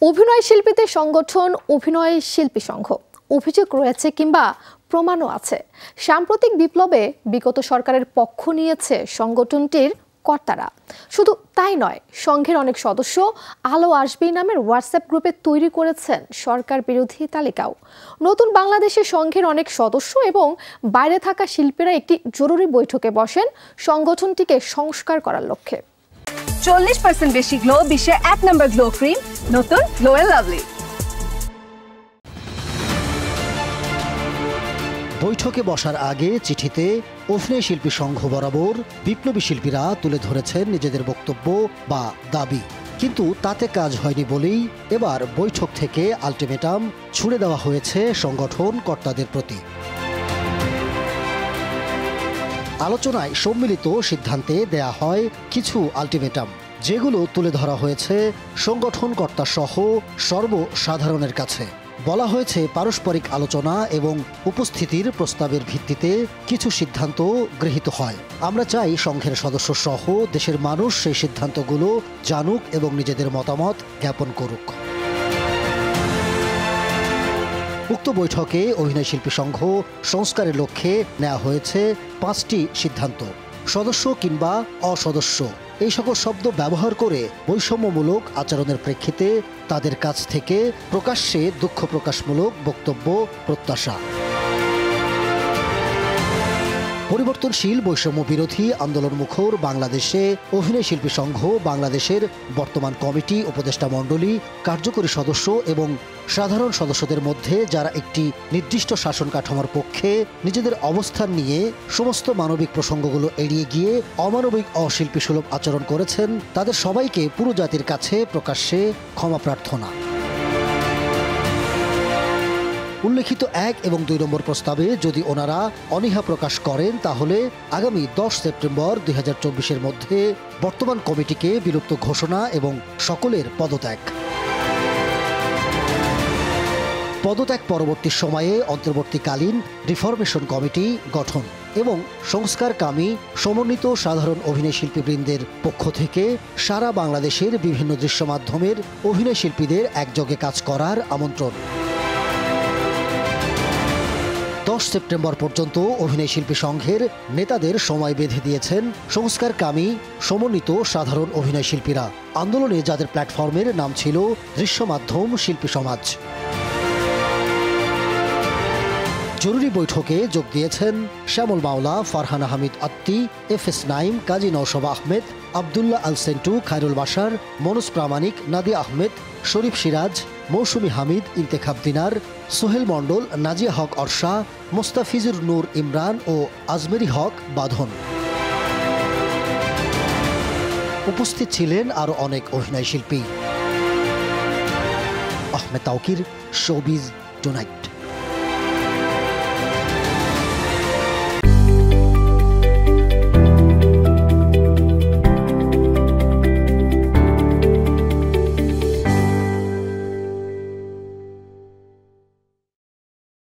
অভিনয় শিল্পীদের সংগঠন অভিনয় শিল্পী সংঘ অভিযোগ রয়েছে কিংবা প্রমাণও আছে। সাম্প্রতিক বিপ্লবে বিগত সরকারের পক্ষ নিয়েছে সংগঠনটির কর্তারা। শুধু তাই নয়, সংঘের অনেক সদস্য আলো আসবেই নামের হোয়াটসঅ্যাপ গ্রুপে তৈরি করেছেন সরকার বিরোধী তালিকাও। নতুন বাংলাদেশের সংঘের অনেক সদস্য এবং বাইরে থাকা শিল্পীরা একটি জরুরি বৈঠকে বসেন সংগঠনটিকে সংস্কার করার লক্ষ্যে। 40% বেশি গ্লো, বিশ্বের 1 নম্বর গ্লো ক্রিম, নতুন গ্লো এন্ড লাভলি। বৈঠকে বসার আগে চিঠিতে অভিনয় শিল্পী সংঘ বরাবর বিপ্লবী শিল্পীরা তুলে ধরেছেন নিজেদের বক্তব্য বা দাবি, কিন্তু তাতে কাজ হয়নি বলেই এবার বৈঠক থেকে আলটিমেটাম ছুড়ে দেওয়া হয়েছে সংগঠন কর্তাদের প্রতি। আলোচনায় সম্মিলিত সিদ্ধান্তে দেয়া হয় কিছু আলটিমেটাম, যেগুলো তুলে ধরা হয়েছে সংগঠন কর্তা সহ সর্বসাধারণের কাছে। বলা হয়েছে পারস্পরিক আলোচনা এবং উপস্থিতির প্রস্তাবের ভিত্তিতে কিছু সিদ্ধান্ত গৃহীত হয়। আমরা চাই সংঘের সদস্য সহ দেশের মানুষ সেই সিদ্ধান্তগুলো জানুক এবং নিজেদের মতামত জ্ঞাপন করুক। উক্ত বৈঠকে অভিনয় শিল্পী সংঘ সংস্কারের লক্ষ্যে নেওয়া হয়েছে 5টি সিদ্ধান্ত। সদস্য কিংবা অসদস্য এই সকল শব্দ ব্যবহার করে বৈষম্যমূলক আচরণের প্রেক্ষিতে তাদের কাছ থেকে প্রকাশ্যে দুঃখ প্রকাশমূলক বক্তব্য প্রত্যাশা। পরিবর্তনশীল বৈষম্য বিরোধী আন্দোলনমুখর বাংলাদেশে অভিনয় শিল্পী সংঘ বাংলাদেশের বর্তমান কমিটি, উপদেষ্টা মণ্ডলী, কার্যকরী সদস্য এবং সাধারণ সদস্যদের মধ্যে যারা একটি নির্দিষ্ট শাসন কাঠামোর পক্ষে নিজেদের অবস্থান নিয়ে সমস্ত মানবিক প্রসঙ্গগুলো এড়িয়ে গিয়ে অমানবিক অশিল্পীসুলভ আচরণ করেছেন, তাদের সবাইকে পুরো জাতির কাছে প্রকাশ্যে ক্ষমা প্রার্থনা। উল্লেখিত 1 এবং 2 নম্বর প্রস্তাবে যদি ওনারা অনীহা প্রকাশ করেন, তাহলে আগামী 10 সেপ্টেম্বর 2024-এর মধ্যে বর্তমান কমিটিকে বিলুপ্ত ঘোষণা এবং সকলের পদত্যাগ। পদত্যাগ পরবর্তী সময়ে অন্তর্বর্তীকালীন রিফরমেশন কমিটি গঠন এবং সংস্কারকামী সমন্বিত সাধারণ অভিনয় শিল্পীবৃন্দের পক্ষ থেকে সারা বাংলাদেশের বিভিন্ন দৃশ্য মাধ্যমের অভিনয় শিল্পীদের একযোগে কাজ করার আমন্ত্রণ। 10 সেপ্টেম্বর পর্যন্ত অভিনয় শিল্পী সংঘের নেতাদের সময় বেঁধে দিয়েছেন সংস্কারকামী সমন্বিত সাধারণ অভিনয় শিল্পীরা। আন্দোলনে যাদের প্ল্যাটফর্মের নাম ছিল দৃশ্য মাধ্যম শিল্পী সমাজ। জরুরি বৈঠকে যোগ দিয়েছেন শ্যামল মাওলা, ফারহানা হামিদ আত্তি, FS নাইম, কাজী নওশাবা আহমেদ, আবদুল্লাহ আল সেন্টু, খায়রুল বাশার, মনোজ প্রামাণিক, নাদিয়া আহমেদ, শরীফ সিরাজ, মৌসুমী হামিদ, ইন্তেখাব দিনার, সোহেল মণ্ডল, নাজিয়া হক অর্ষা, মোস্তাফিজুর নূর ইমরান ও আজমেরি হক বাঁধন। উপস্থিত ছিলেন আরও অনেক অভিনয় শিল্পী। Ahmed Tauquir, showbiz tonight.